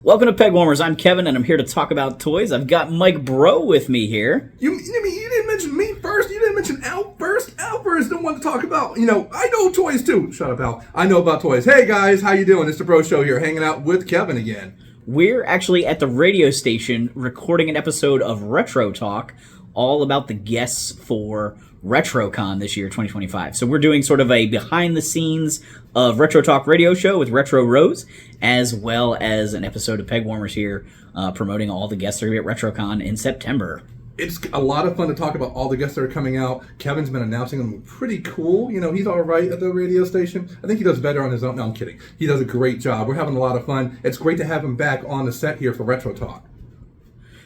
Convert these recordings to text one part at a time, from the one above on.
Welcome to Pegwarmers. I'm Kevin, and I'm here to talk about toys. I've got Mike Breaux with me here. You didn't mention me first. You didn't mention Al first. Al first don't want to talk about, I know toys too. Shut up, Al. I know about toys. Hey, guys, how you doing? It's the Bro Show here, hanging out with Kevin again. We're actually at the radio station recording an episode of Retro Talk, all about the guests for RetroCon this year, 2025. So we're doing sort of a behind-the-scenes of Retro Talk radio show with Retro Rose, as well as an episode of Pegwarmers here, promoting all the guests that are going to be at RetroCon in September. It's a lot of fun to talk about all the guests that are coming out. Kevin's been announcing them pretty cool. He's all right at the radio station. I think he does better on his own. No, I'm kidding. He does a great job. We're having a lot of fun. It's great to have him back on the set here for Retro Talk.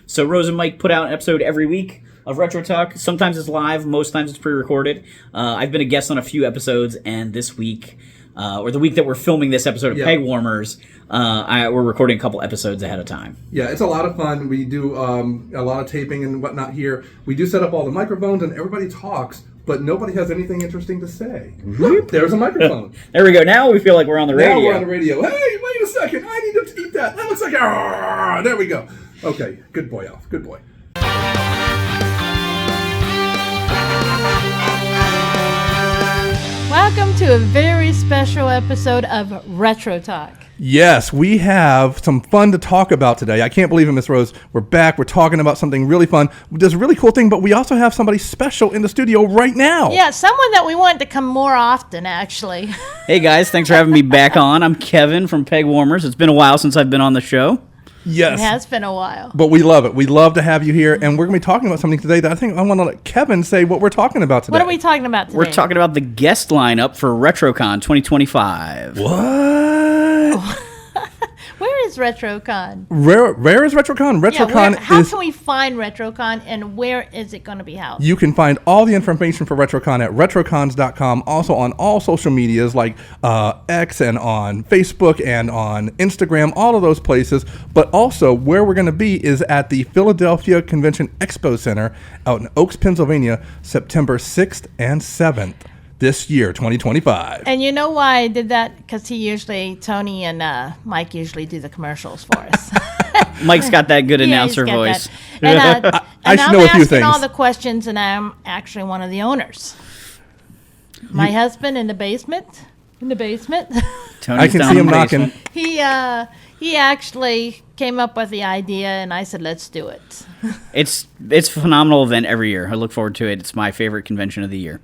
So Rose and Mike put out an episode every week of Retro Talk. Sometimes it's live, most times it's pre-recorded. I've been a guest on a few episodes, and this week, or the week that we're filming this episode of Pegwarmers, we're recording a couple episodes ahead of time. Yeah, it's a lot of fun. We do a lot of taping and whatnot here. We do set up all the microphones, and everybody talks, but nobody has anything interesting to say. Whoop, there's a microphone. There we go. Now we feel like we're on the radio. Now we're on the radio. Hey, wait a second. I need to eat that. That looks like a... There we go. Okay, good boy, Alf. Good boy. Welcome to a very special episode of Retro Talk. Yes, we have some fun to talk about today. I can't believe it, Miss Rose. We're back. We're talking about something really fun. There's a really cool thing, but we also have somebody special in the studio right now. Yeah, someone that we want to come more often, actually. Hey, guys. Thanks for having me back on. I'm Kevin from Pegwarmers. It's been a while since I've been on the show. Yes. It has been a while. But we love it. We love to have you here, and we're going to be talking about something today that I think I want to let Kevin say what we're talking about today. What are we talking about today? We're talking about the guest lineup for RetroCon 2025. What? Where is RetroCon? Where is RetroCon? RetroCon how can we find RetroCon, and where is it going to be housed? You can find all the information for RetroCon at retrocons.com, also on all social medias like X and on Facebook and on Instagram, all of those places. But also where we're going to be is at the Philadelphia Convention Expo Center out in Oaks, Pennsylvania, September 6th and 7th. This year, 2025. And you know why I did that? Because Tony and Mike usually do the commercials for us. Mike's got that good announcer voice. And, I should know a few things. I'm asking all the questions, and I'm actually one of the owners. My husband in the basement. Tony's I can see him knocking. He actually came up with the idea, and I said, let's do it. It's a phenomenal event every year. I look forward to it. It's my favorite convention of the year.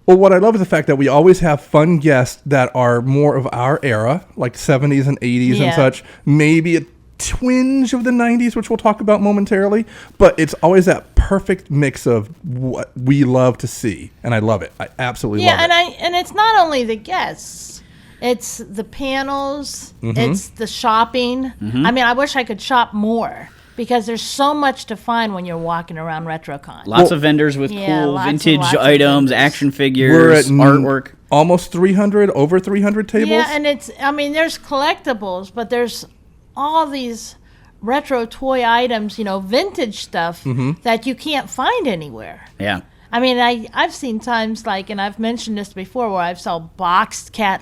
Well, what I love is the fact that we always have fun guests that are more of our era, like 70s and 80s and such. Maybe a twinge of the 90s, which we'll talk about momentarily. But it's always that perfect mix of what we love to see. And I love it. I absolutely love it. And it's not only the guests. It's the panels. Mm-hmm. It's the shopping. Mm-hmm. I mean, I wish I could shop more. Because there's so much to find when you're walking around RetroCon. Lots of vendors with cool vintage items, action figures, artwork. Almost 300, over 300 tables. Yeah, and there's collectibles, but there's all these retro toy items, vintage stuff that you can't find anywhere. Yeah. I mean, I've seen times and I've mentioned this before, where I've saw boxed cat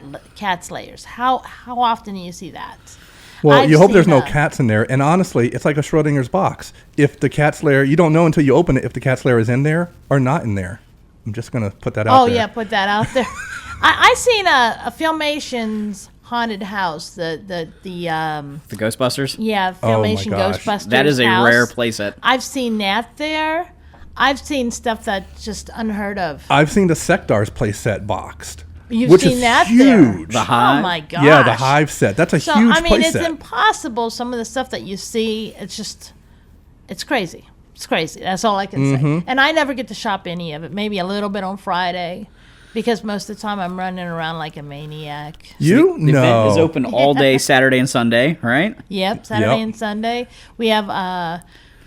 slayers. How often do you see that? Well, you hope there's no cats in there. And honestly, it's like a Schrodinger's box. If the cat slayer, you don't know until you open it if the cat slayer is in there or not in there. I'm just going to put that out there. Oh, yeah, put that out there. I seen a Filmation's haunted house, the Ghostbusters? Yeah, Filmation Ghostbusters. That is a rare playset. I've seen that there. I've seen stuff that's just unheard of. I've seen the Sectars playset boxed. You've seen that huge. There. The Hive? Oh, my gosh. Yeah, the Hive set. That's a huge playset. It's impossible. Some of the stuff that you see, it's crazy. It's crazy. That's all I can say. And I never get to shop any of it. Maybe a little bit on Friday, because most of the time I'm running around like a maniac. The event is open all day, Saturday and Sunday, right? Yep, Saturday and Sunday. We have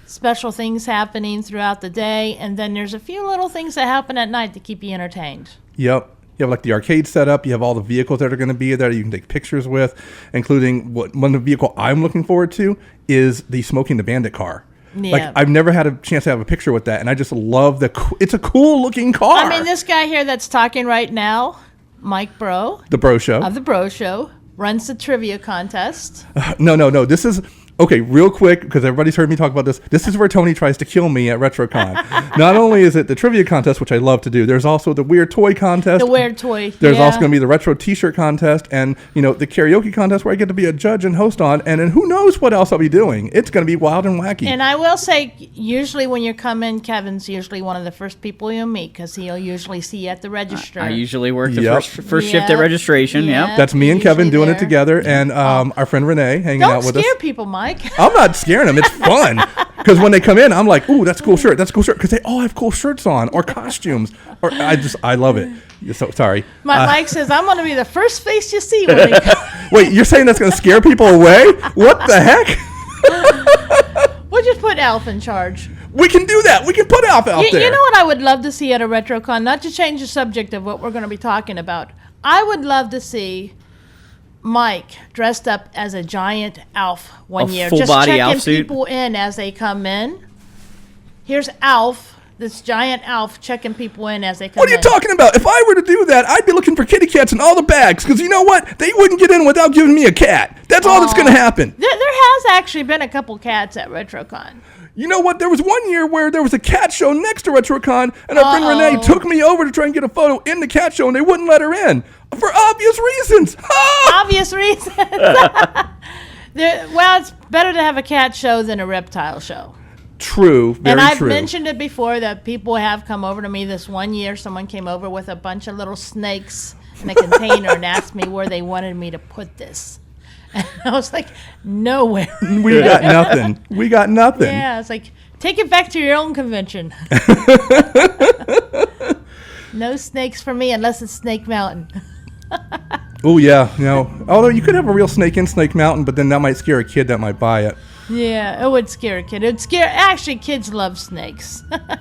special things happening throughout the day, and then there's a few little things that happen at night to keep you entertained. Yep. You have the arcade setup. You have all the vehicles that are going to be there that you can take pictures with, including one vehicle I'm looking forward to is the Smoking the Bandit car. Yeah. I've never had a chance to have a picture with that, and I just love it's a cool looking car. I mean, this guy here that's talking right now, Mike Breaux. The Bro Show. Of the Bro Show. Runs the trivia contest. No. This is Okay, real quick, because everybody's heard me talk about this. This is where Tony tries to kill me at RetroCon. Not only is it the trivia contest, which I love to do, there's also the weird toy contest. The weird toy. There's also going to be the retro T-shirt contest, and the karaoke contest where I get to be a judge and host on, and then who knows what else I'll be doing. It's going to be wild and wacky. And I will say, usually when you come in, Kevin's usually one of the first people you'll meet because he'll usually see you at the register. I usually work the first shift at registration. Yep. That's me and Kevin doing there. it together, and our friend Renee hanging out with us. Don't scare people, Mike. I'm not scaring them. It's fun. Because when they come in, I'm like, ooh, that's a cool shirt. That's a cool shirt. Because they all have cool shirts on or costumes. Or I love it. So sorry. Mike says, I'm going to be the first face you see when he comes. Wait, you're saying that's going to scare people away? What the heck? We'll just put Alf in charge. We can do that. We can put Alf out there. You know what I would love to see at a RetroCon? Not to change the subject of what we're going to be talking about. I would love to see Mike dressed up as a giant Alf one year. Full just body checking Alf suit? people in as they come in. Here's Alf, this giant Alf, checking people in as they come in. What are you talking about? If I were to do that, I'd be looking for kitty cats in all the bags. Because you know what? They wouldn't get in without giving me a cat. That's all that's going to happen. There has actually been a couple cats at RetroCon. You know what? There was one year where there was a cat show next to RetroCon, and our friend Renee took me over to try and get a photo in the cat show, and they wouldn't let her in. For obvious reasons. Obvious reasons. Well, it's better to have a cat show than a reptile show. True, very and I've true. mentioned it before that people have come over to me. This one year, someone came over with a bunch of little snakes in a container and asked me where they wanted me to put this. And I was like, nowhere. We got nothing. We got nothing. Yeah, it's like, take it back to your own convention. No snakes for me unless it's Snake Mountain. Oh, yeah. Although you could have a real snake in Snake Mountain, but then that might scare a kid that might buy it. Yeah, it would scare a kid. Actually, kids love snakes. But,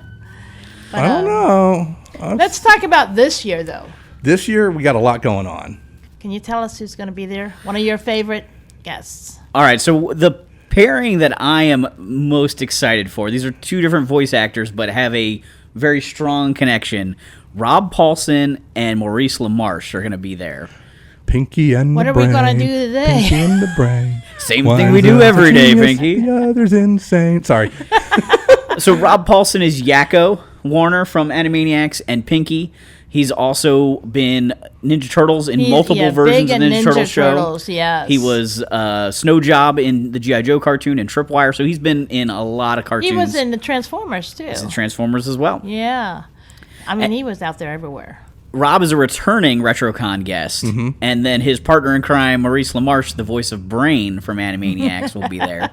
I don't know. Let's talk about this year, though. This year, we got a lot going on. Can you tell us who's going to be there? One of your favorite guests. All right, so the pairing that I am most excited for, these are two different voice actors, but have a very strong connection. Rob Paulson and Maurice LaMarche are going to be there. Pinky and what the brain. brain. What are we going to do today? Pinky and the brain. Same thing we do every day, genius, Pinky. The other's insane. Sorry. So Rob Paulson is Yakko Warner from Animaniacs, and Pinky. He's also been Ninja Turtles in multiple versions of the Ninja Turtles show. Yes. He was Snow Job in the G.I. Joe cartoon and Tripwire, so he's been in a lot of cartoons. He was in the Transformers, too. He's in Transformers as well. Yeah. I mean, he was out there everywhere. Rob is a returning RetroCon guest, and then his partner in crime, Maurice LaMarche, the voice of Brain from Animaniacs, will be there.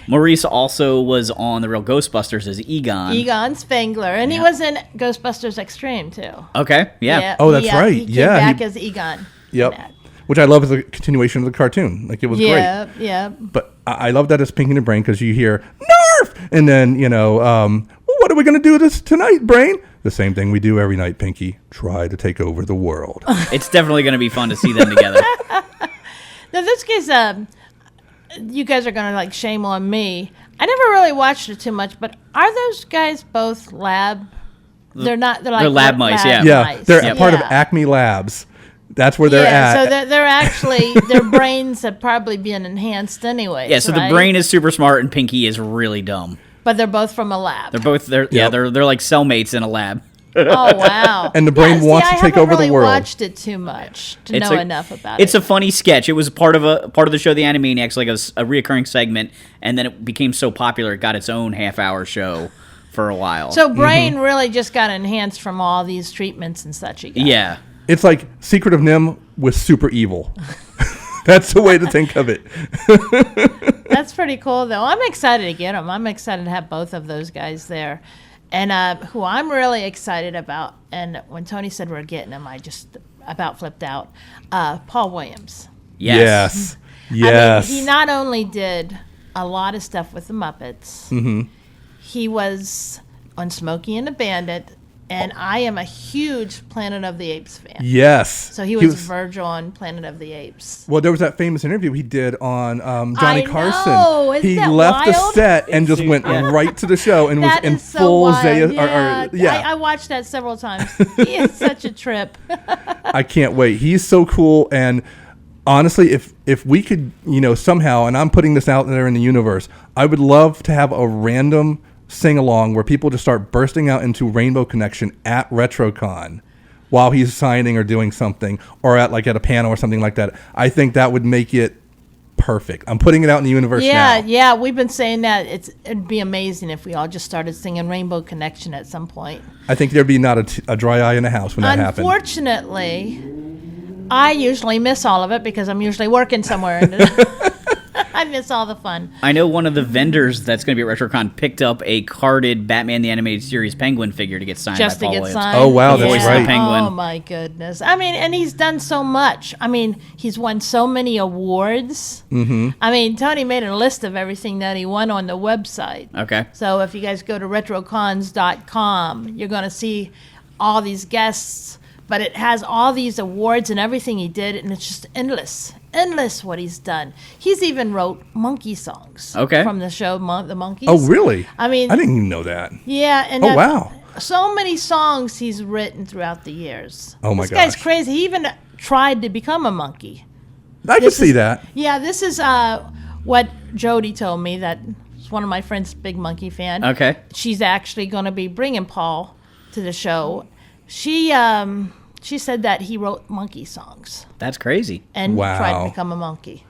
Maurice also was on The Real Ghostbusters as Egon. Egon Spengler. And he was in Ghostbusters Extreme, too. Okay, yeah. Oh, that's right. He came Yeah, back as Egon. Yep. Which I love as a continuation of the cartoon. Like, it was great. Yeah. But I love that it's Pinky and the Brain because you hear, Nerf! And then, well, what are we going to do this tonight, Brain? The same thing we do every night, Pinky. Try to take over the world. It's definitely going to be fun to see them together. Now, this case, you guys are going to, shame on me. I never really watched it too much, but are those guys both lab? They're not, they're lab mice, yeah. Yeah, mice. they're part of Acme Labs. That's where they're at. So they're actually, their brains have probably been enhanced anyway. Yeah, so the Brain is super smart and Pinky is really dumb. But they're both from a lab. They're like cellmates in a lab. Oh, wow. And the Brain wants to take over the world. I haven't really watched it too much to know enough about it. It's a funny sketch. It was part of the show The Animaniacs, like a reoccurring segment, and then it became so popular it got its own half-hour show for a while. So Brain really just got enhanced from all these treatments and such. Yeah. It's like Secret of NIMH with super evil. That's the way to think of it. That's pretty cool, though. I'm excited to get them. I'm excited to have both of those guys there. And who I'm really excited about, and when Tony said we're getting him, I just about flipped out. Paul Williams. Yes. I mean, he not only did a lot of stuff with the Muppets, he was on Smokey and the Bandit, and I am a huge Planet of the Apes fan. Yes. So he was Virgil on Planet of the Apes. Well, there was that famous interview he did on Johnny Carson. Isn't he that left the wild? set and just went right to the show and was That in is so full wild. Zaya. I watched that several times. He is such a trip. I can't wait. He's so cool, and Honestly, if we could, somehow, and I'm putting this out there in the universe, I would love to have a random sing-along where people just start bursting out into Rainbow Connection at RetroCon while he's signing or doing something, or at a panel or something like that. I think that would make it perfect. I'm putting it out in the universe now. Yeah, we've been saying that it'd be amazing if we all just started singing Rainbow Connection at some point. I think there'd be not a dry eye in the house when that happened. Unfortunately, I usually miss all of it because I'm usually working somewhere. I miss all the fun. I know one of the vendors that's going to be at RetroCon picked up a carded Batman the Animated Series Penguin figure to get signed Just by to Paul get Williams. signed. Oh, wow, that's Voice of right. the Penguin. Oh, my goodness. I mean, and he's done so much. I mean, he's won so many awards. Mm-hmm. I mean, Tony made a list of everything that he won on the website. Okay. So if you guys go to retrocons.com, you're going to see all these guests, but it has all these awards and everything he did, and it's just endless what he's done. He's even wrote monkey songs. Okay. From the show The Monkeys. Oh, really? I mean, I didn't even know that. yeah. And Oh, wow. So many songs he's written throughout the years. Oh, my This guy's gosh. crazy. He even tried to become a monkey. I could see that. Yeah, this is what Jody told me, that one of my friends, big monkey fan. Okay. She's actually going to be bringing Paul to the show. She said that he wrote monkey songs That's crazy. and Wow. tried to become a monkey.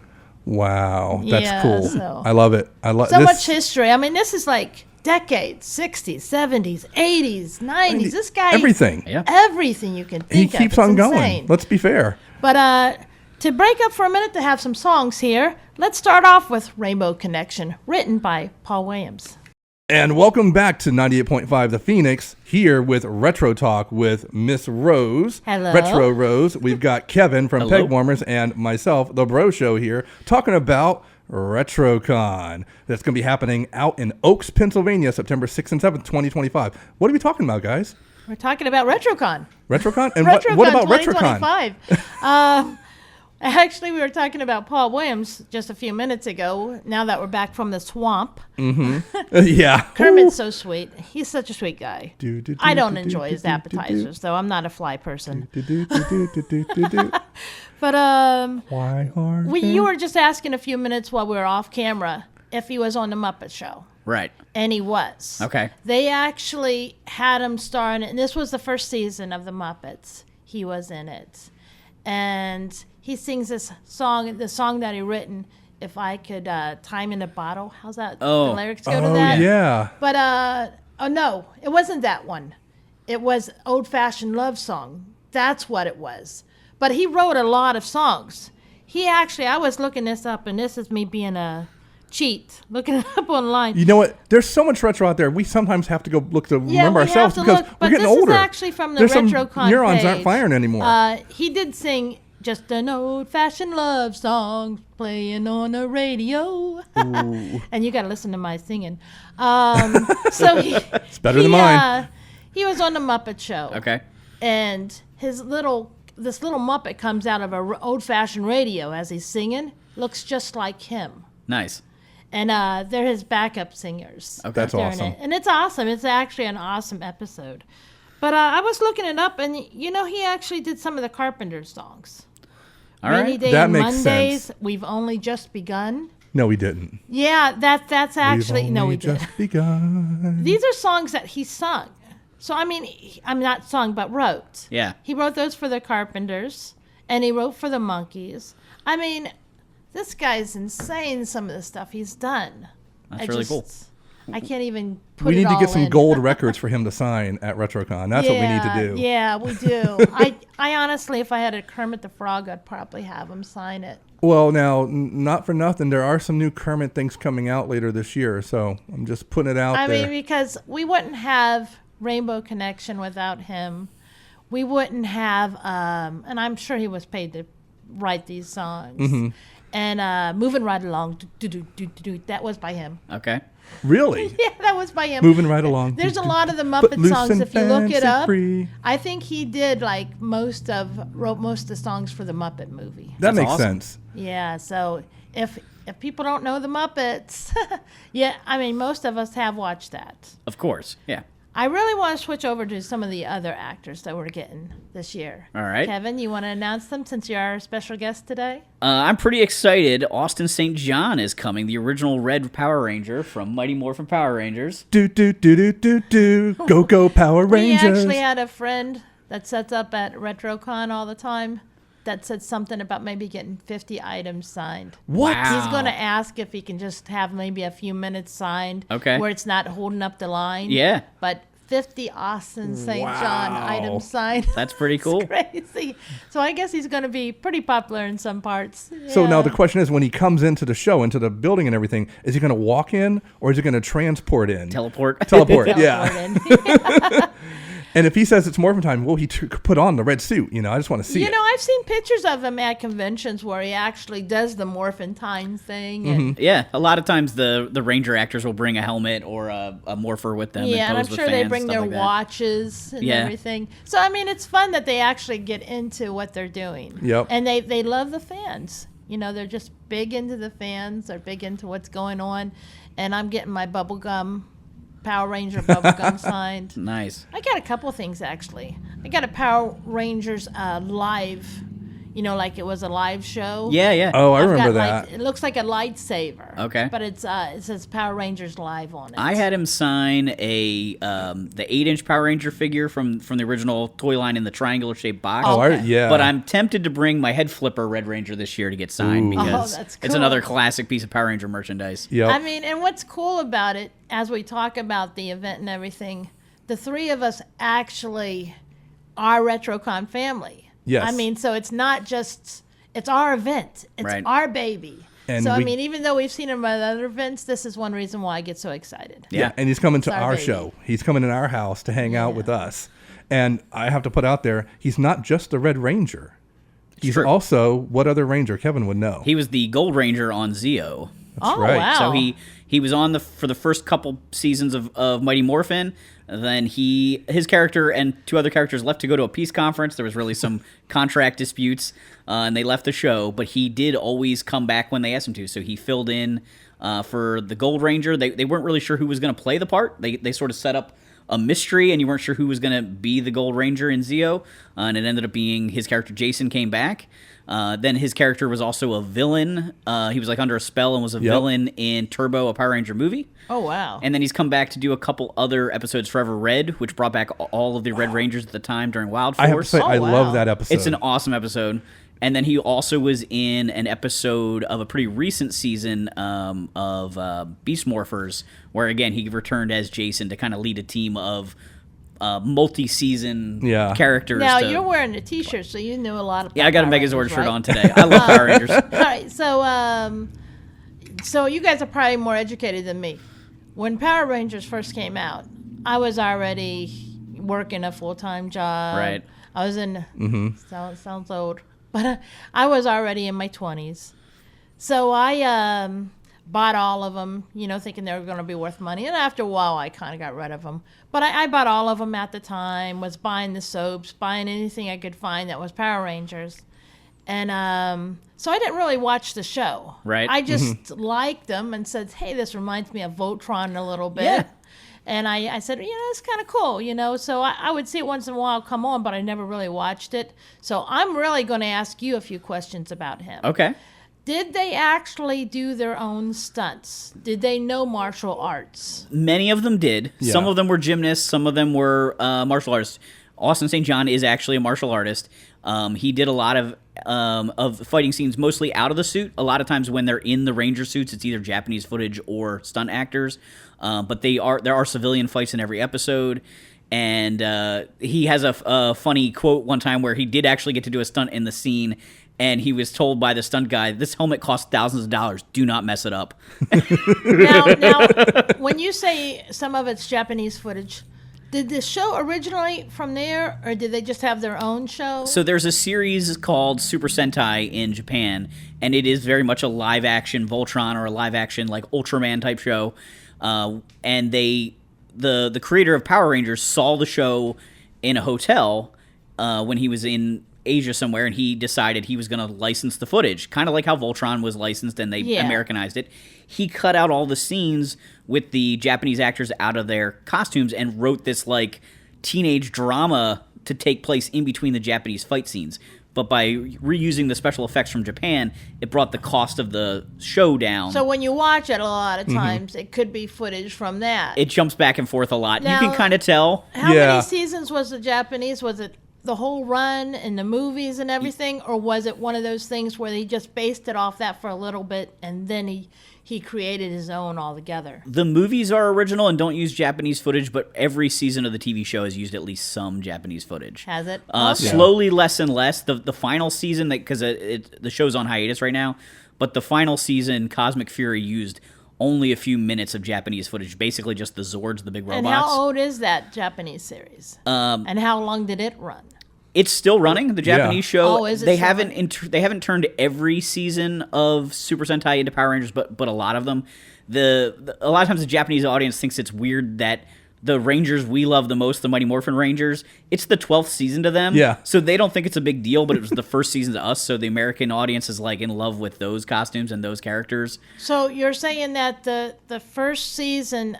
Wow, that's Yeah, cool. so- I love it. I love So this. much history. I mean, this is like decades, 60s, 70s, 80s, 90s. This guy, Everything. Yeah. everything you can He think of. keeps It's on going. insane. Let's be fair. But to break up for a minute to have some songs here, let's start off with Rainbow Connection, written by Paul Williams. And welcome back to 98.5 The Phoenix, here with Retro Talk with Miss Rose. Hello. Retro Rose. We've got Kevin from Hello. Pegwarmers and myself, The Bro Show here, talking about RetroCon. That's going to be happening out in Oaks, Pennsylvania, September 6th and 7th, 2025. What are we talking about, guys? We're talking about RetroCon. RetroCon? And RetroCon what about RetroCon? 2025. Actually, we were talking about Paul Williams just a few minutes ago, now that we're back from the swamp. Yeah. Kermit's so sweet. He's such a sweet guy. Do, do, do, I don't do, enjoy do, his do, do, appetizers, though. I'm not a fly person. do, do, do, do, do, do, do. But Why are you were just asking a few minutes while we were off camera if he was on the Muppet Show. Right. And he was. Okay. They actually had him star in it, and this was the first season of the Muppets. He was in it. And he sings this song, the song that he written, If I Could Time in a Bottle. How's that? Oh. The lyrics go to that? yeah. But, no, it wasn't that one. It was Old Fashioned Love Song. That's what it was. But he wrote a lot of songs. He actually, I was looking this up, and this is me being a cheat, looking it up online. You know what? There's so much retro out there. We sometimes have to go look to remember we have ourselves to because look, we're but getting this older. is actually from the There's some RetroCon neurons page. aren't firing anymore. He did sing just an old-fashioned love song playing on the radio. And you got to listen to my singing. So It's better than mine. He was on the Muppet Show. Okay. And this little Muppet comes out of an old-fashioned radio as he's singing. Looks just like him. Nice. And they're his backup singers. Okay. That's They're in awesome. it. And it's awesome. It's actually an awesome episode. But I was looking it up, and he actually did some of the Carpenter songs. All Rainy right. Day That and makes Mondays, sense. We've Only Just Begun. No, we didn't. Yeah, that's actually We've no, only we did. just begun. These are songs that he sung. So I'm not sung, but wrote. Yeah. He wrote those for the Carpenters, and he wrote for the Monkees. I mean, this guy's insane. Some of the stuff he's done. That's really cool. I can't even put We it need to all get some in. gold records for him to sign at RetroCon. That's what we need to do. Yeah, we do. I honestly, if I had a Kermit the Frog, I'd probably have him sign it. Well, now, not for nothing, there are some new Kermit things coming out later this year, so I'm just putting it out I there. mean, because we wouldn't have Rainbow Connection without him. We wouldn't have, and I'm sure he was paid to write these songs. Mm-hmm. And Moving Right Along, that was by him. Okay. Really? Yeah, that was by him. Moving right along. There's a lot of the But Muppet loose songs. and If you look it fancy up, free. I think he did wrote most of the songs for the Muppet movie. That That's makes awesome. sense. Yeah, so if people don't know the Muppets, yeah, I mean most of us have watched that. Of course. Yeah. I really want to switch over to some of the other actors that we're getting this year. All right. Kevin, you want to announce them since you're our special guest today? I'm pretty excited. Austin St. John is coming, the original Red Power Ranger from Mighty Morphin Power Rangers. Do do do do do do. Go go Power Rangers. We actually had a friend that sets up at RetroCon all the time that said something about maybe getting 50 items signed. What? Wow. He's going to ask if he can just have maybe a few minutes signed. Okay. Where it's not holding up the line. Yeah. But 50 Austin St. Wow. John items signed. That's pretty cool. It's crazy. So I guess he's going to be pretty popular in some parts. So now Yeah. the question is, when he comes into the show, into the building and everything, is he going to walk in or is he going to transport in? Teleport. Teleport, yeah. Teleport in. And if he says it's Morphin time, will he put on the red suit? You know, I just want to see You it. know, I've seen pictures of him at conventions where he actually does the morphin time thing. And Yeah, a lot of times the Ranger actors will bring a helmet or a morpher with them. yeah, and and I'm pose with sure they fans, bring stuff their like that. watches and Yeah. everything. So, I mean, it's fun that they actually get into what they're doing. Yep. And they love the fans. You know, they're just big into the fans. They're big into what's going on. And I'm getting my bubblegum, Power Ranger bubblegum signed. Nice. I got a couple things, actually. I got a Power Rangers live, you know, like it was a live show. Yeah, yeah. Oh, I I've remember got, that. it looks like a lightsaber. Okay. But it's it says Power Rangers Live on it. I had him sign the 8-inch Power Ranger figure from the original toy line in the triangular shaped box. Oh, Okay. yeah. But I'm tempted to bring my head flipper Red Ranger this year to get signed Ooh. because Oh, that's it's cool. another classic piece of Power Ranger merchandise. Yep. I mean, and what's cool about it, as we talk about the event and everything, the three of us actually are RetroCon family. Yes. I mean, so it's not just, it's our event. It's Right. our baby. And so, I we- mean, even though we've seen him at other events, this is one reason why I get so excited. Yeah. And he's coming to It's our our baby. show. He's coming in our house to hang out Yeah. with us. And I have to put out there, he's not just the Red Ranger. He's true. also what other Ranger Kevin would know. He was the Gold Ranger on Zeo. Oh, right. wow. So he was on for the first couple seasons of Mighty Morphin. Then his character and two other characters left to go to a peace conference. There was really some contract disputes, and they left the show. But he did always come back when they asked him to. So he filled in for the Gold Ranger. They weren't really sure who was going to play the part. They sort of set up a mystery, and you weren't sure who was going to be the Gold Ranger in Zeo. And it ended up being his character Jason came back. Then his character was also a villain. He was like under a spell and was a villain in Turbo, a Power Ranger movie. Oh, wow. And then he's come back to do a couple other episodes, Forever Red, which brought back all of the Red Rangers at the time during Wild Force. I have to say, Oh, I wow. love that episode. It's an awesome episode. And then he also was in an episode of a pretty recent season of Beast Morphers, where, again, he returned as Jason to kind of lead a team of multi-season characters. Now, to- you're wearing a T-shirt, so you knew a lot about Yeah, I got a Power Megazord Rangers, shirt right? on today. I love Power Rangers. All right, so you guys are probably more educated than me. When Power Rangers first came out, I was already working a full-time job. Right. I was in, sounds old, but I was already in my 20s. So I bought all of them, you know, thinking they were going to be worth money. And after a while, I kind of got rid of them. But I bought all of them at the time, was buying the soaps, buying anything I could find that was Power Rangers. And so I didn't really watch the show. Right. I just liked them and said, hey, this reminds me of Voltron a little bit. Yeah. And I said, it's kind of cool, you know. So I would see it once in a while come on, but I never really watched it. So I'm really going to ask you a few questions about him. Okay. Did they actually do their own stunts? Did they know martial arts? Many of them did. Yeah. Some of them were gymnasts. Some of them were martial artists. Austin St. John is actually a martial artist. He did a lot of fighting scenes, mostly out of the suit. A lot of times when they're in the Ranger suits, it's either Japanese footage or stunt actors. But there are civilian fights in every episode. And he has a funny quote one time where he did actually get to do a stunt in the scene. And he was told by the stunt guy, this helmet costs thousands of dollars. Do not mess it up. Now, when you say some of it's Japanese footage, did the show originate from there, or did they just have their own show? So there's a series called Super Sentai in Japan, and it is very much a live-action Voltron or a live-action like Ultraman type show. And the creator of Power Rangers saw the show in a hotel when he was in Asia somewhere, and he decided he was going to license the footage, kind of like how Voltron was licensed and they Americanized it. He cut out all the scenes with the Japanese actors out of their costumes and wrote this like teenage drama to take place in between the Japanese fight scenes. But by reusing the special effects from Japan, it brought the cost of the show down. So when you watch it, a lot of times it could be footage from that. It jumps back and forth a lot. Now, you can kind of tell. How many seasons was the Japanese? Was it the whole run and the movies and everything? Or was it one of those things where he just based it off that for a little bit and then he created his own altogether? The movies are original and don't use Japanese footage, but every season of the TV show has used at least some Japanese footage. Has it? Slowly, less and less. The final season, because the show's on hiatus right now, but the final season, Cosmic Fury used only a few minutes of Japanese footage, basically just the Zords, the big robots. And how old is that Japanese series? And how long did it run? It's still running. The Japanese show. Oh, is it they still haven't turned every season of Super Sentai into Power Rangers, but a lot of them. A lot of times the Japanese audience thinks it's weird that the Rangers we love the most, the Mighty Morphin Rangers, it's the 12th season to them. Yeah. So they don't think it's a big deal, but it was the first season to us. So the American audience is like in love with those costumes and those characters. So you're saying that the first season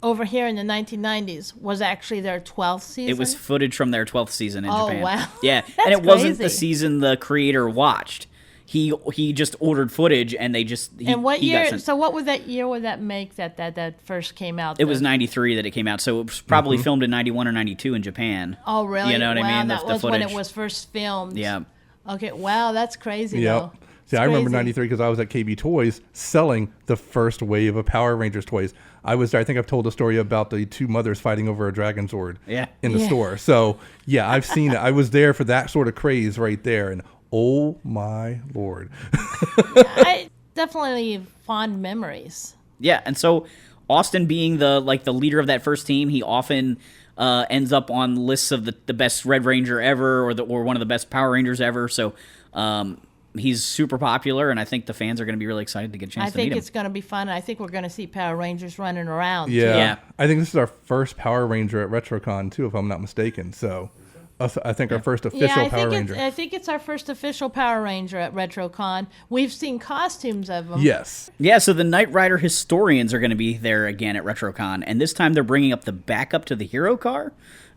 over here in the 1990s was actually their 12th season? It was footage from their 12th season in Japan. Oh, wow. Yeah, and it wasn't the season the creator watched. He just ordered footage, and they just and what year? So what would that make that first came out? It was 93 that it came out, so it was probably filmed in 91 or 92 in Japan. Oh, really? You know what I mean? That was when it was first filmed. Yeah. Okay. Wow, that's crazy. Yep. Though. See, I remember 93 because I was at KB Toys selling the first wave of Power Rangers toys. I was there. I think I've told a story about the two mothers fighting over a Dragon Zord in the store. So, yeah, I've seen it. I was there for that sort of craze right there. And oh, my Lord. I definitely fond memories. Yeah, and so Austin being the leader of that first team, he often ends up on lists of the best Red Ranger ever or one of the best Power Rangers ever. So, he's super popular, and I think the fans are going to be really excited to get a chance to meet him. I think it's going to be fun. I think we're going to see Power Rangers running around. Yeah. I think this is our first Power Ranger at RetroCon, too, if I'm not mistaken. So I think our first official Power Ranger. I think it's our first official Power Ranger at RetroCon. We've seen costumes of them. Yes. Yeah, so the Knight Rider historians are going to be there again at RetroCon, and this time they're bringing up the backup to the hero car.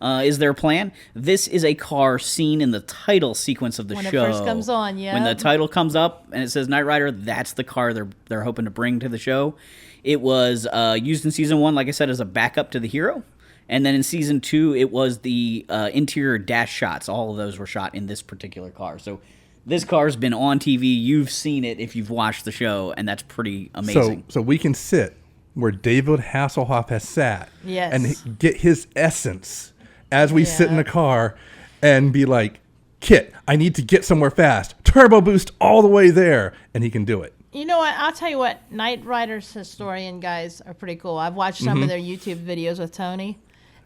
Is their plan. This is a car seen in the title sequence of the show. When it first comes on, yeah. When the title comes up and it says Knight Rider, that's the car they're hoping to bring to the show. It was used in Season 1, like I said, as a backup to the hero. And then in Season 2, it was the interior dash shots. All of those were shot in this particular car. So this car's been on TV. You've seen it if you've watched the show, and that's pretty amazing. So we can sit where David Hasselhoff has sat and get his essence as we sit in the car and be like, Kit, I need to get somewhere fast. Turbo boost all the way there. And he can do it. You know what? I'll tell you what. Knight Riders historian guys are pretty cool. I've watched some of their YouTube videos with Tony.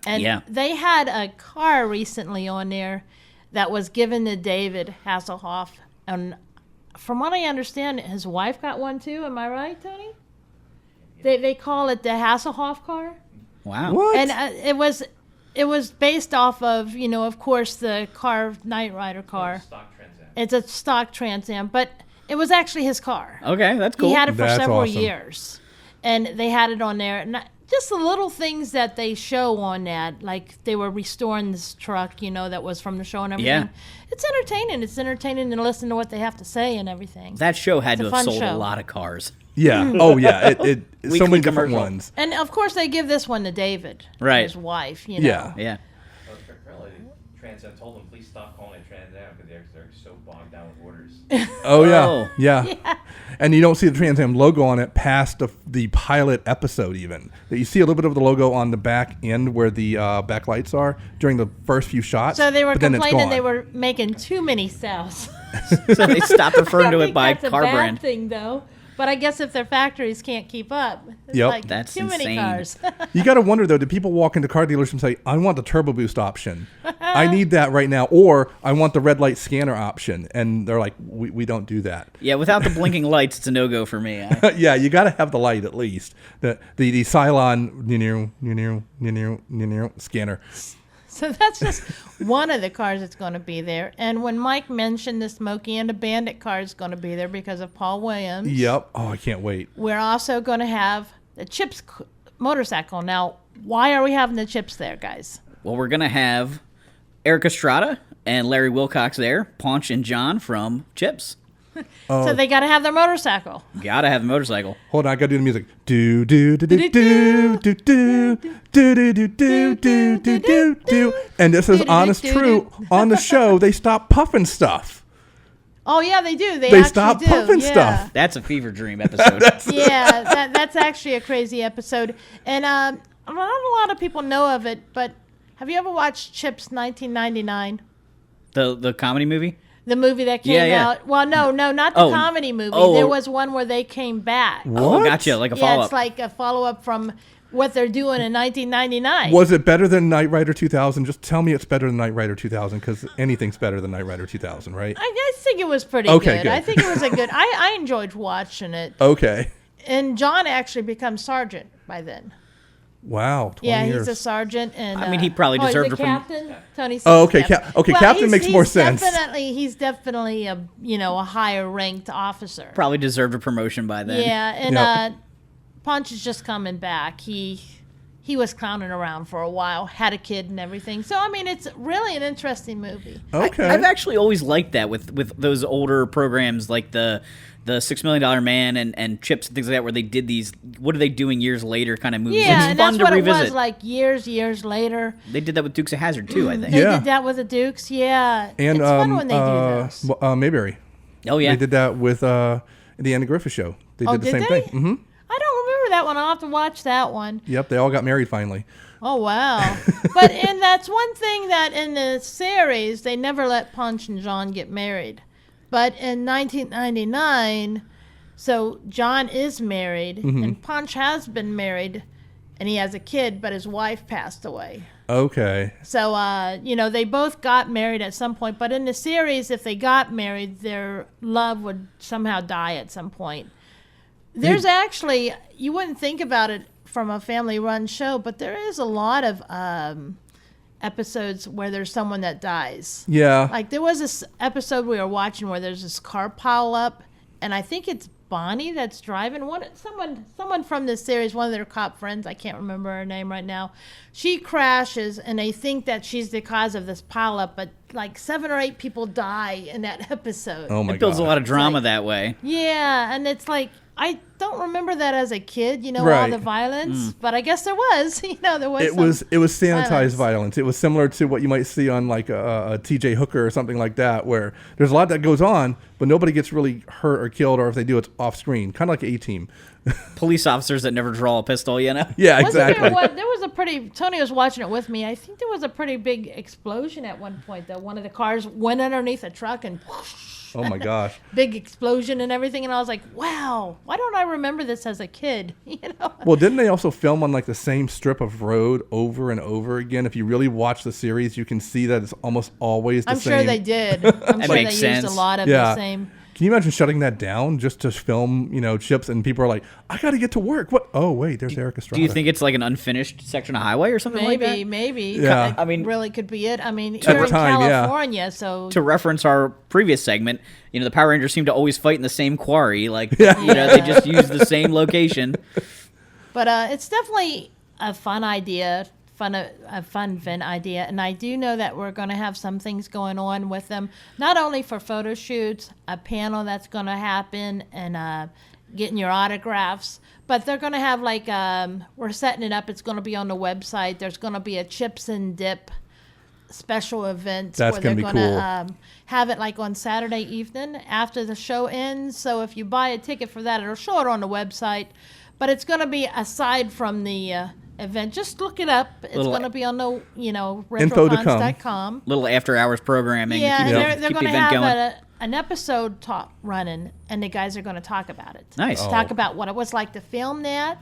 And they had a car recently on there that was given to David Hasselhoff. And from what I understand, his wife got one too. Am I right, Tony? They call it the Hasselhoff car. Wow. What? And it was based off of, of course, the Knight Rider car. It's a stock Trans Am, but it was actually his car. Okay, that's cool. He had it for That's several awesome. years, and they had it on there. And just the little things that they show on that, like they were restoring this truck, that was from the show and everything. Yeah. It's entertaining. It's entertaining to listen to what they have to say and everything. That show had It's to a have fun sold a show. lot of cars. Yeah. Oh, yeah. It so Weekly many different commercial. ones. And of course, they give this one to David, Right. his wife. Yeah. Yeah. Well, apparently, Trans Am told them, please stop calling it Trans Am because they're so bogged down with orders. Oh, Oh. yeah. And you don't see the Trans Am logo on it past the pilot episode even. You see a little bit of the logo on the back end where the backlights are during the first few shots. So they were but then it's complaining gone. they were making too many sales. So they stopped referring to I it think by that's car a bad brand. thing, though. But I guess if their factories can't keep up, it's Yep. like That's too many insane. cars. You got to wonder, though, do people walk into car dealers and say, I want the turbo boost option. I need that right now. Or I want the red light scanner option. And they're like, we don't do that. Yeah, without the blinking lights, it's a no-go for me. Yeah, you got to have the light at least. The Cylon scanner. So that's just one of the cars that's going to be there. And when Mike mentioned the Smokey and the Bandit car is going to be there because of Paul Williams. Yep. Oh, I can't wait. We're also going to have the Chips motorcycle. Now, why are we having the Chips there, guys? Well, we're going to have Eric Estrada and Larry Wilcox there, Paunch and John from Chips. So they got to have their motorcycle. Gotta have a motorcycle. Hold on, I gotta do the music. Do do do do do do do do do do do do do do do. And this is honest true. On the show, they stop puffing stuff. Oh yeah, they do. They actually stop do. puffing Yeah. stuff. That's a fever dream episode. Yeah, that's actually a crazy episode. And not a lot of people know of it, but have you ever watched Chips 1999? The comedy movie? The movie that came Yeah. out. Well, no, not the comedy movie. There was one where they came back. Oh, gotcha. Like a Yeah, follow-up. it's like a follow-up from what they're doing in 1999. Was it better than Knight Rider 2000? Just tell me it's better than Knight Rider 2000 because anything's better than Knight Rider 2000, right? I think it was pretty Okay, good. I think it was a good. I enjoyed watching it. Okay. And John actually becomes sergeant by then. Wow. 20 Yeah, years. he's a sergeant, and I mean, he probably deserved the it from- captain. Tony. Oh, okay, says okay, captain makes more sense. He's definitely a higher ranked officer. Probably deserved a promotion by then. Yeah, and Yep. Punch is just coming back. He was clowning around for a while, had a kid and everything. So I mean, it's really an interesting movie. Okay. I've actually always liked that with those older programs like the $6 Million Man and Chips and things like that, where they did these "what are they doing years later" kind of movies. Yeah, It's and fun that's to what revisit. it was like years later. They did that with Dukes of Hazzard too, I think. They Yeah. did that with the Dukes. Yeah, and it's fun when they do those. Mayberry. Oh yeah. They did that with the Andy Griffith Show. They did the same thing. Mm-hmm. I don't remember that one. I'll have to watch that one. Yep, they all got married finally. Oh wow! And that's one thing that in the series they never let Punch and John get married, but in 1999, so John is married and Punch has been married, and he has a kid, but his wife passed away. Okay. So they both got married at some point, but in the series, if they got married, their love would somehow die at some point. There's actually, you wouldn't think about it from a family-run show, but there is a lot of episodes where there's someone that dies. Yeah. Like there was this episode we were watching where there's this car pile up, and I think it's Bonnie that's driving. Someone from this series, one of their cop friends, I can't remember her name right now. She crashes, and they think that she's the cause of this pile up, but like 7 or 8 people die in that episode. Oh my It builds God. a lot of drama that way. Yeah, and it's like I don't remember that as a kid, all Right. the violence, but I guess there was, there was. It was sanitized violence. violence. It was similar to what you might see on like a TJ Hooker or something like that, where there's a lot that goes on, but nobody gets really hurt or killed, or if they do, it's off screen, kind of like A-Team. Police officers that never draw a pistol, Yeah, Wasn't exactly. there was a pretty. Tony was watching it with me. I think there was a pretty big explosion at one point. Though one of the cars went underneath a truck and Oh my gosh. big explosion and everything. And I was like, wow, why don't I remember this as a kid? Well, didn't they also film on like the same strip of road over and over again? If you really watch the series, you can see that it's almost always the I'm same. sure they did. I'm sure they makes used sense. a lot of Yeah. the same. Can you imagine shutting that down just to film, Chips, and people are like, I got to get to work. What? Oh, wait, there's Eric Estrada. Do you think it's like an unfinished section of highway or something like that? Maybe. Yeah. I mean, really could be it. I mean, the you're in time, yeah. California, so to reference our previous segment, the Power Rangers seem to always fight in the same quarry. Like, they just use the same location. But it's definitely a fun idea, a fun event idea, and I do know that we're going to have some things going on with them, not only for photo shoots, a panel that's going to happen, and getting your autographs, but they're going to have we're setting it up. It's going to be on the website. There's going to be a Chips and Dip special event That's where they're gonna be going cool. to have it like on Saturday evening after the show ends. So if you buy a ticket for that, it'll show it on the website. But it's going to be aside from the event. Just look it up. It's Little going to be on the Info to come. retrocons.com. Little after hours programming. Yeah, to and keep, they're keep going the to event going. have an episode running, and the guys are going to talk about it. Nice. Talk about what it was like to film that.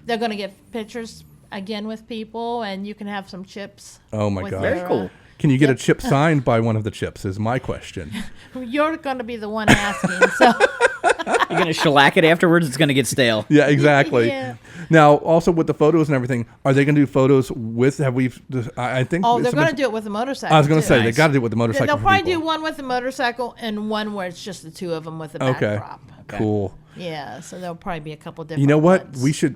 They're going to get pictures again with people, and you can have some chips. Oh my with gosh. your, Very cool. Can you get a chip signed by one of the Chips is my question. You're going to be the one asking, so... You're going to shellac it afterwards, it's going to get stale. Yeah, exactly. Yeah. Now, also with the photos and everything, are they going to do photos with? I think. Oh, they're going to do it with the motorcycle. I was going to say Nice. they got to do it with the motorcycle. They'll for probably people. do one with the motorcycle and one where it's just the two of them with the Okay. backdrop. Cool. Yeah, so there'll probably be a couple different. You know what? ones. We should.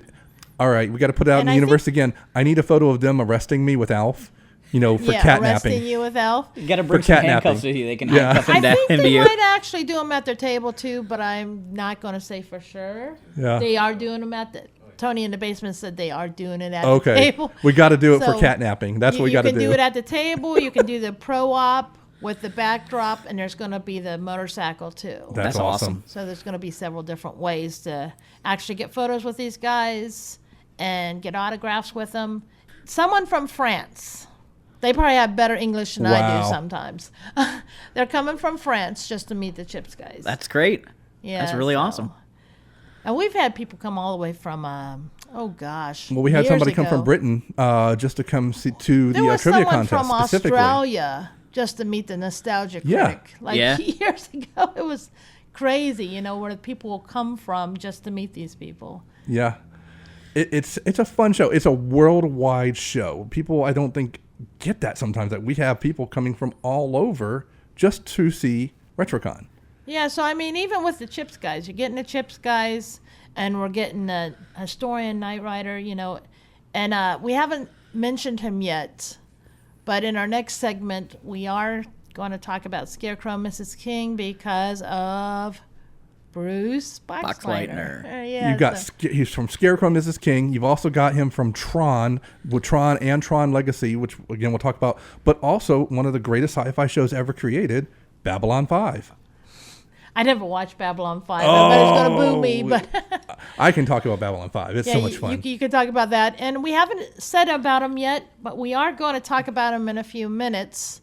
All right, we got to put it out in And the I universe again. I need a photo of them arresting me with Alf. For catnapping. Arresting you with Alf. You got to bring For some catnapping. handcuffs with you. They can Yeah. handcuff I him down think to they you. might actually do them at their table too, but I'm not going to say for sure. Yeah. They are doing them at the. Tony in the basement said they are doing it at Okay. the table. We got to do it for So, catnapping. That's what we got to do. You can do it at the table. You can do the pro op with the backdrop, and there's going to be the motorcycle too. That's awesome. So there's going to be several different ways to actually get photos with these guys and get autographs with them. Someone from France. They probably have better English than I Wow. do sometimes. They're coming from France just to meet the Chips guys. That's great. Yeah, That's really so- awesome. And we've had people come all the way from, oh gosh. Well, we had years somebody come ago. from Britain just to come see to There the was trivia someone contest from specifically. Australia just to meet the nostalgia Yeah. critic. Like Yeah. years ago, it was crazy, where people will come from just to meet these people. Yeah, it's a fun show. It's a worldwide show. People, I don't think, get that sometimes, that we have people coming from all over just to see RetroCon. Yeah, so I mean, even with the Chips guys, you're getting the Chips guys, and we're getting a historian, Knight Rider, and we haven't mentioned him yet, but in our next segment, we are going to talk about Scarecrow Mrs. King because of Bruce Boxleitner. Yeah, You got so- he's from Scarecrow, Mrs. King. You've also got him from Tron, with Tron and Tron Legacy, which again we'll talk about. But also one of the greatest sci-fi shows ever created, Babylon 5. I never watched Babylon 5. I bet it's going to boo me, Oh, but I can talk about Babylon 5. It's so much fun. You can talk about that. And we haven't said about him yet, but we are going to talk about him in a few minutes.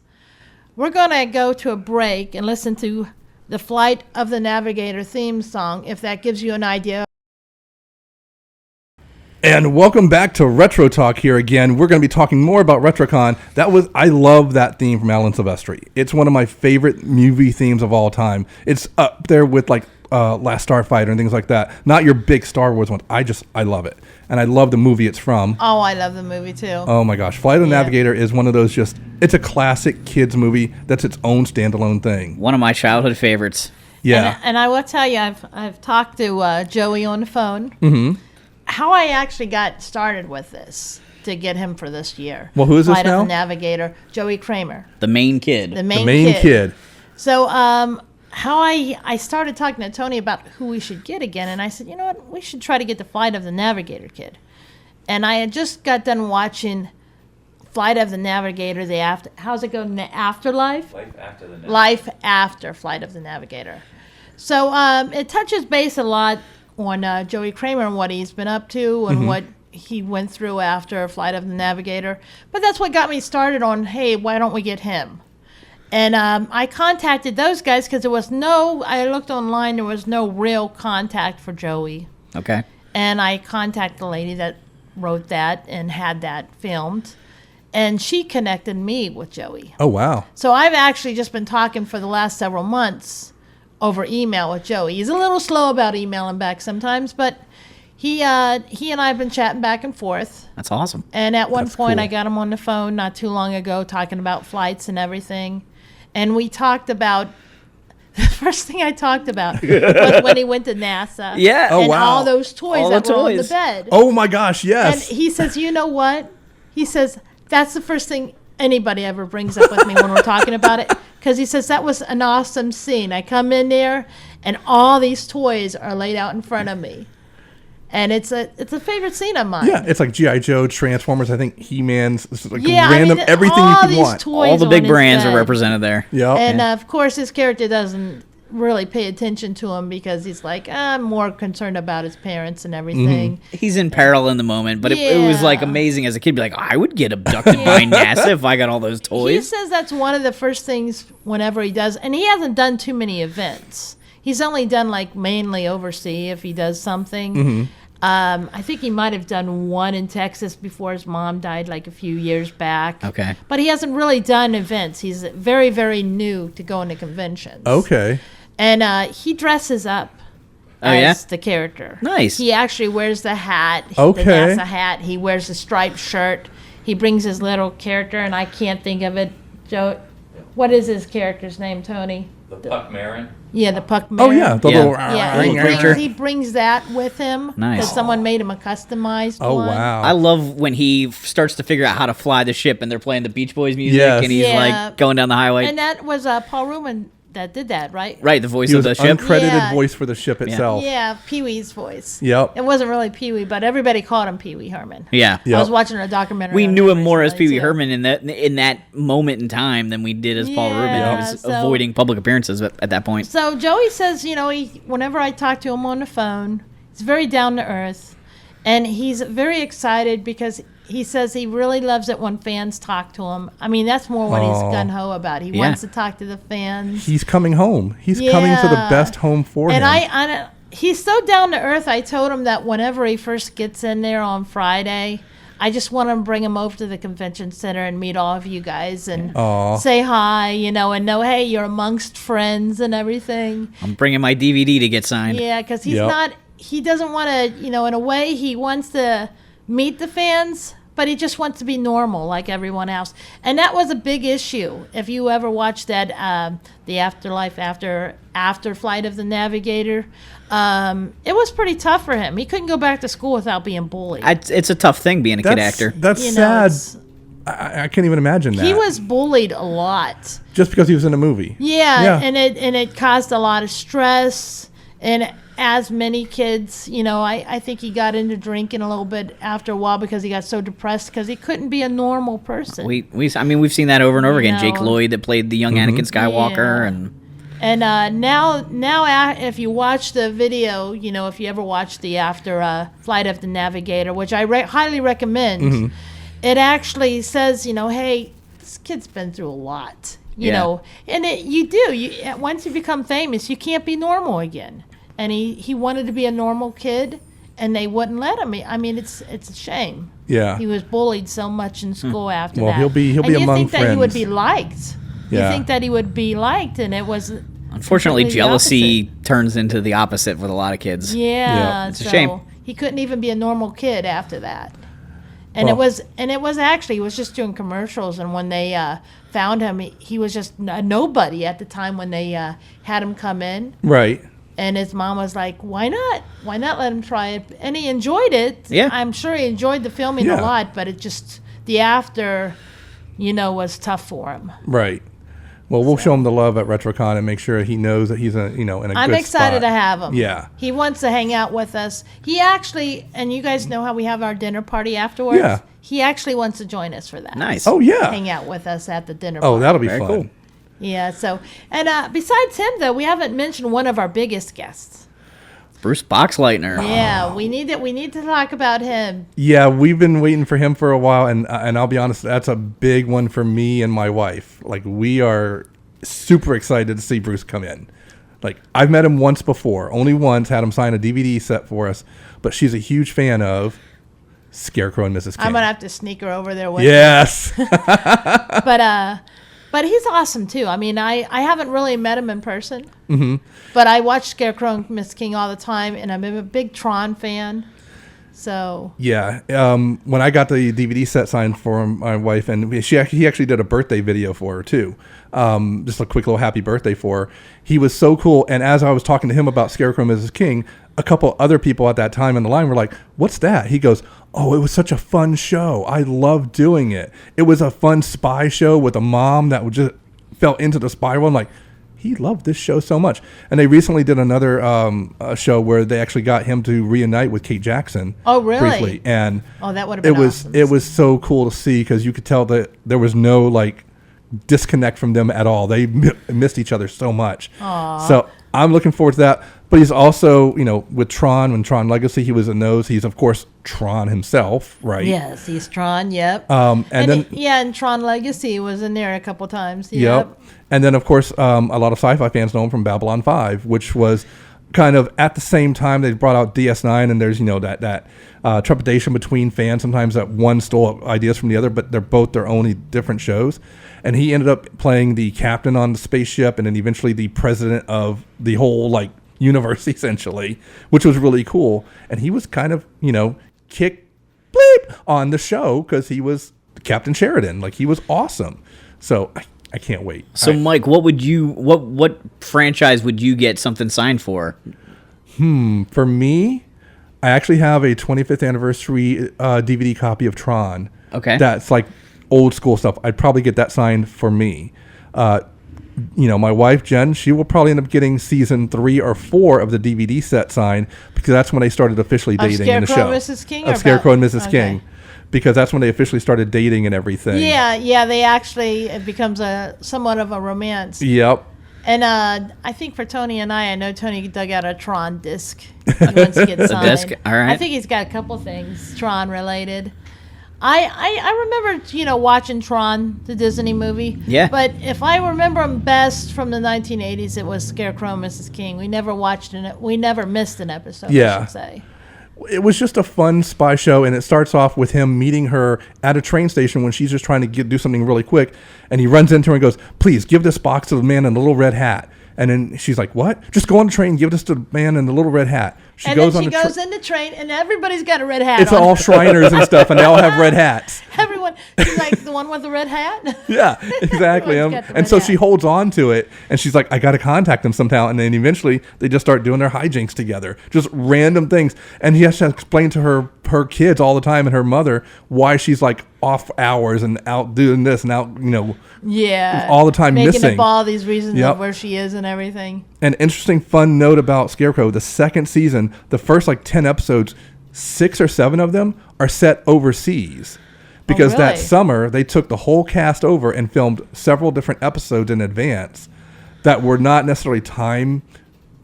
We're going to go to a break and listen to the Flight of the Navigator theme song, if that gives you an idea. And welcome back to Retro Talk here again. We're going to be talking more about RetroCon. I love that theme from Alan Silvestri. It's one of my favorite movie themes of all time. It's up there with like Last Starfighter and things like that. Not your big Star Wars ones. I love it. And I love the movie it's from. Oh, I love the movie too. Oh my gosh. Flight of the Yeah. Navigator is one of those it's a classic kids movie that's its own standalone thing. One of my childhood favorites. Yeah. And I will tell you, I've talked to Joey on the phone. How I actually got started with this to get him for this year. Well, who is this Flight now? of the Navigator, Joey Kramer, The main kid. the main, The main kid. So how I started talking to Tony about who we should get again, and I said, you know what, we should try to get the Flight of the Navigator kid. And I had just got done watching Flight of the Navigator, how's it go, the Afterlife? Life after the Life after Flight of the Navigator. So it touches base a lot on Joey Kramer and what he's been up to and what he went through after Flight of the Navigator. But that's what got me started on, hey, why don't we get him? And I contacted those guys because I looked online, there was no real contact for Joey. Okay. And I contacted the lady that wrote that and had that filmed. And she connected me with Joey. Oh, wow. So I've actually just been talking for the last several months over email with Joey. He's a little slow about emailing back sometimes, but he and I have been chatting back and forth. That's awesome. And at one That's point, cool. I got him on the phone not too long ago talking about flights and everything. And we talked about the first thing I talked about was when he went to NASA. Yeah. Oh, and wow. all those toys All that the were on the toys. bed. Oh my gosh, And yes. he says, you know what? He says, that's the first thing anybody ever brings up with me when we're talking about it. Because he says, that was an awesome scene. I come in there, and all these toys are laid out in front of me. And it's a favorite scene of mine. Yeah, it's like G.I. Joe, Transformers, I think He-Man's, it's like Yeah, random, everything you all could these want. toys All the on big his brands are bed. represented there. Yep. And of course, his character doesn't really pay attention to him because he's like, I'm more concerned about his parents and everything. He's in peril in the moment, but it was like Yeah. amazing as a kid. Be like, I would get abducted by NASA if I got all those He toys. says that's one of the first things whenever he does, and he hasn't done too many events. He's only done like mainly overseas if he does something. I think he might have done one in Texas before his mom died like a few years back. Okay. But he hasn't really done events. He's very, very new to going to conventions. Okay. And he dresses up as the character. Nice. He actually wears the hat, Okay. the NASA hat. He wears the striped shirt. He brings his little character, and I can't think of it. Joe, what is his character's name, Tony? The Puck Marin. Yeah, the Puck Oh Marin. yeah, the Yeah. little Yeah, creature. he brings that with him. Nice. Because someone made him a customized Oh one. wow. I love when he starts to figure out how to fly the ship and they're playing the Beach Boys music Yes. and he's Yeah. like going down the highway. And that was Paul Rubin that did that, right? Right, the voice He of was the an ship. uncredited Yeah. voice for the ship itself. Yeah, Pee-wee's voice. Yep. It wasn't really Pee-wee, but everybody called him Pee-wee Herman. Yeah. Yep. I was watching a documentary. We on knew him him more as recently, Pee Wee too. Herman in that moment in time than we did as Paul Rubin. Yeah, He was so- avoiding public appearances at that point. So Joey says, whenever I talk to him on the phone, he's very down to earth, and he's very excited because he says he really loves it when fans talk to him. I mean, that's more what he's Aw. gung-ho about. He Yeah. wants to talk to the fans. He's coming home. He's coming to the Yeah. best home for And him. he's so down to earth. I told him that whenever he first gets in there on Friday, I just want to bring him over to the convention center and meet all of you guys and Aw. say hi, and know, hey, you're amongst friends and everything. I'm bringing my DVD to get signed. Yeah, because he's Yep. he doesn't want to, in a way, he wants to meet the fans, but he just wants to be normal like everyone else. And that was a big issue. If you ever watched that, The Afterlife After Flight of the Navigator, it was pretty tough for him. He couldn't go back to school without being bullied. It's a tough thing being a kid actor. That's You know, sad. it's- I can't even imagine that. He was bullied a lot. just because he was in a movie. Yeah, and it caused a lot of stress. And as many kids, I think he got into drinking a little bit after a while because he got so depressed because he couldn't be a normal person. We've seen that over and over again. You Jake know. Lloyd that played the young Anakin Skywalker, Yeah. and And now, if you watch the video, if you ever watch the After Flight of the Navigator, which I highly recommend, it actually says, hey, this kid's been through a lot, you Yeah. know, and you do. Once you become famous, you can't be normal again. And he wanted to be a normal kid, and they wouldn't let him. I mean, it's a shame. Yeah. He was bullied so much in school after Well, that. he'll be and you among think that he would friends. be liked. Yeah. You think that he would be liked, and it was unfortunately, completely the jealousy turns into the opposite with a lot of kids. Yeah, It's a shame. He couldn't even be a normal kid after that. And Well- it was actually, he was just doing commercials, and when they found him, he was just a nobody at the time when they had him come in. Right. And his mom was like, "Why not? Why not let him try it?" And he enjoyed it. Yeah. I'm sure he enjoyed the filming Yeah. a lot, but it just the after, was tough for him. Right. Well, we'll show him the love at RetroCon and make sure he knows that he's in a I'm good excited spot. to have him. Yeah. He wants to hang out with us. He actually, and you guys know how we have our dinner party afterwards? Yeah. He actually wants to join us for that. Nice. Oh yeah. Hang out with us at the dinner Oh, party. that'll be Very fun. cool. Yeah, so, and besides him, though, we haven't mentioned one of our biggest guests. Bruce Boxleitner. Yeah, we need to talk about him. Yeah, we've been waiting for him for a while, and I'll be honest, that's a big one for me and my wife. Like, we are super excited to see Bruce come in. Like, I've met him once before, only once, had him sign a DVD set for us, but she's a huge fan of Scarecrow and Mrs. King. I'm gonna have to sneak her over there with Yes. me. But he's awesome too. I mean, I haven't really met him in person, but I watch Scarecrow and Miss King all the time, and I'm a big Tron fan. So Yeah, when I got the DVD set signed for my wife, and he actually did a birthday video for her too, just a quick little happy birthday for her. He was so cool, and as I was talking to him about Scarecrow and Mrs. King, a couple other people at that time in the line were like, "What's that?" He goes, "Oh, it was such a fun show. I loved doing it. It was a fun spy show with a mom that would just fell into the spy world." I'm like, he loved this show so much. And they recently did another show where they actually got him to reunite with Kate Jackson. Oh, really? Briefly. And that would have been awesome. it was so cool to see because you could tell that there was no like disconnect from them at all. They missed each other so much. Aww. So I'm looking forward to that. But he's also, with Tron, when Tron Legacy, he was in those. He's, of course, Tron himself, right? Yes, he's Tron. Yep. And then, and Tron Legacy was in there a couple times. yep. And then, of course, a lot of sci-fi fans know him from Babylon 5, which was kind of at the same time they brought out DS9, and there's, that trepidation between fans sometimes that one stole ideas from the other, but they're both their own different shows. And he ended up playing the captain on the spaceship and then eventually the president of the whole, universe, essentially, which was really cool. And he was kind of, kick bleep on the show because he was Captain Sheridan. Like, he was awesome. So I can't wait. So, Mike, what franchise would you get something signed for? For me, I actually have a 25th anniversary DVD copy of Tron. Okay. That's like old school stuff. I'd probably get that signed for me. My wife, Jen, she will probably end up getting season 3 or 4 of the DVD set signed because that's when they started officially dating in the show. Mrs. King? Of Scarecrow and Mrs. King. Because that's when they officially started dating and everything. Yeah, they actually, it becomes somewhat of a romance. Yep. And I think for Tony and I know Tony dug out a Tron disc. He wants to get signed. Disc? All right. I think he's got a couple things Tron related. I remember, watching Tron, the Disney movie. Yeah. But if I remember him best from the 1980s, it was Scarecrow and Mrs. King. We never missed an episode, I should say. It was just a fun spy show, and it starts off with him meeting her at a train station when she's just trying to do something really quick, and he runs into her and goes, "Please give this box to the man in the little red hat." And then she's like, "What? Just go on the train, give this to the man in the little red hat." She goes in the train, and everybody's got a red hat. It's all Shriners and stuff, and they all have red hats. Everyone, she's like the one with the red hat. Yeah, exactly. And so she holds on to it, and she's like, "I got to contact him somehow." And then eventually, they just start doing their hijinks together, just random things. And he has to explain to her kids all the time and her mother why she's like off hours and out doing this and out, all the time making missing. up all these reasons of where she is and everything. An interesting, fun note about Scarecrow: the second season, the first 10 episodes, 6 or 7 of them are set overseas. Because that summer, they took the whole cast over and filmed several different episodes in advance that were not necessarily time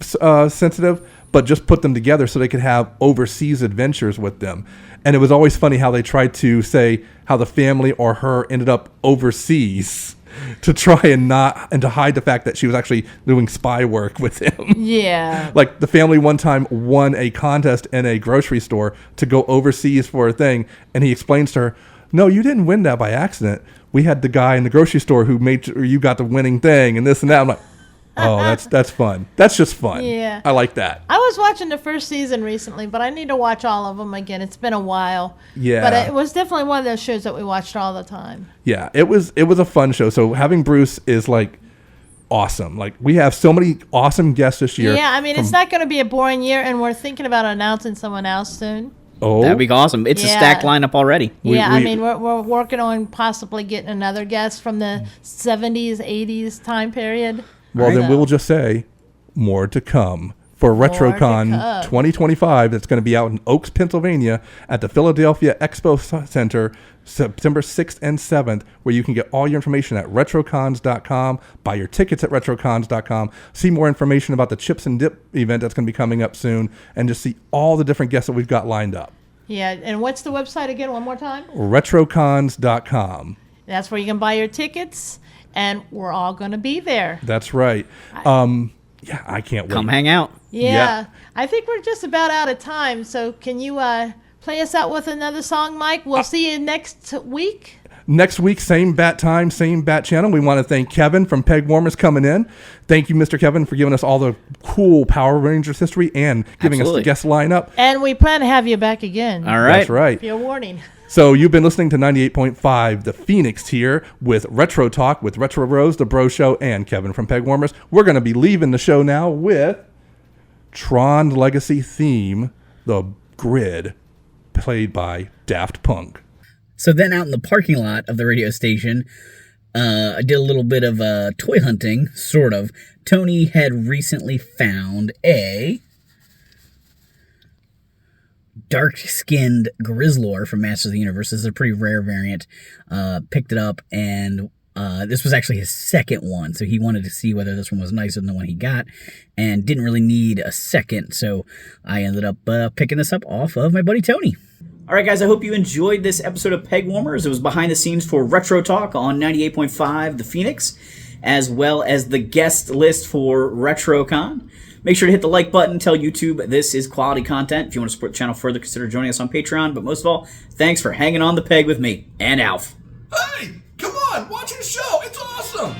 sensitive, but just put them together so they could have overseas adventures with them. And it was always funny how they tried to say how the family or her ended up overseas to try and to hide the fact that she was actually doing spy work with him. Yeah. Like the family one time won a contest in a grocery store to go overseas for a thing, and he explains to her, "No, you didn't win that by accident. We had the guy in the grocery store who made sure you got the winning thing and this and that." I'm like, oh, that's fun. That's just fun. Yeah. I like that. I was watching the first season recently, but I need to watch all of them again. It's been a while. Yeah. But it was definitely one of those shows that we watched all the time. Yeah, it was a fun show. So having Bruce is awesome. Like, we have so many awesome guests this year. Yeah, I mean, it's not going to be a boring year, and we're thinking about announcing someone else soon. Oh, that'd be awesome. It's a stacked lineup already. We're working on possibly getting another guest from the 70s, 80s time period. Well, then we'll just say more to come for RetroCon 2025. That's going to be out in Oaks, Pennsylvania at the Philadelphia Expo Center, September 6th and 7th, where you can get all your information at retrocons.com, buy your tickets at retrocons.com, see more information about the Chips and Dip event that's going to be coming up soon, and just see all the different guests that we've got lined up. Yeah, and what's the website again, one more time? retrocons.com. That's where you can buy your tickets, and we're all going to be there. That's right. Yeah, I can't wait. Come hang out. Yeah. I think we're just about out of time, so can you play us out with another song, Mike? We'll see you next week. Next week, same bat time, same bat channel. We want to thank Kevin from Pegwarmers coming in. Thank you, Mr. Kevin, for giving us all the cool Power Rangers history and giving us the guest lineup. And we plan to have you back again. All right. That's right. Be a warning. So you've been listening to 98.5 The Phoenix here with Retro Talk with Retro Rose, The Bro Show, and Kevin from Pegwarmers. We're going to be leaving the show now with Tron Legacy theme, The Grid, played by Daft Punk. So then out in the parking lot of the radio station, I did a little bit of toy hunting, sort of. Tony had recently found a dark-skinned Grizzlor from Masters of the Universe. This is a pretty rare variant. Picked it up, and this was actually his second one, so he wanted to see whether this one was nicer than the one he got, and didn't really need a second, so I ended up picking this up off of my buddy Tony. All right, guys, I hope you enjoyed this episode of Pegwarmers. It was behind the scenes for Retro Talk on 98.5 The Phoenix, as well as the guest list for RetroCon. Make sure to hit the like button, tell YouTube this is quality content. If you want to support the channel further, consider joining us on Patreon. But most of all, thanks for hanging on the peg with me and Alf. Hey, come on, watch the show. It's awesome.